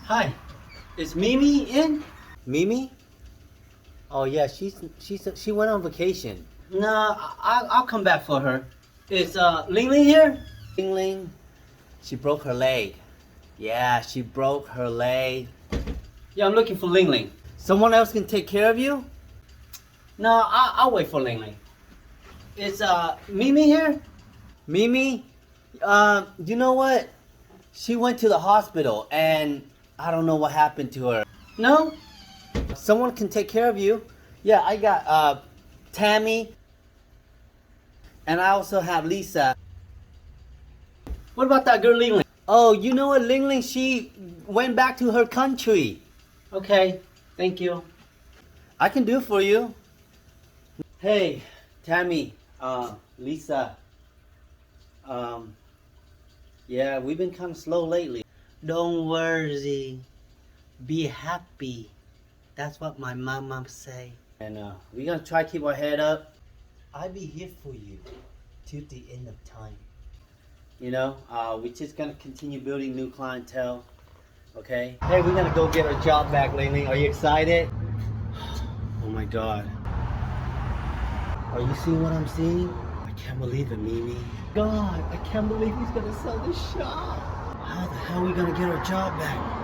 Hi, is Mimi in? Mimi? Oh yeah, she went on vacation. No, I'll come back for her. Is Ling Ling here? Ling Ling, she broke her leg. Yeah, she broke her leg. Yeah, I'm looking for Ling Ling. Someone else can take care of you? No, I'll wait for Ling Ling. Is Mimi here? Mimi? You know what? She went to the hospital and I don't know what happened to her. No? Someone can take care of you. Yeah, I got Tammy and I also have Lisa. What about that girl Ling Ling? Oh, you know what, Ling Ling, she went back to her country. Okay, thank you. I can do it for you. Hey, Tammy, Lisa. Yeah, we've been kind of slow lately. Don't worry. Be happy. That's what my mama say. And we're gonna try to keep our head up. I'll be here for you till the end of time. You know, we're just gonna continue building new clientele. Okay? Hey, we're gonna go get our job back, Ling Ling. Are you excited? Oh my God. Are you seeing what I'm seeing? I can't believe it, Mimi. God, I can't believe he's gonna sell this shop. How the hell are we gonna get our job back?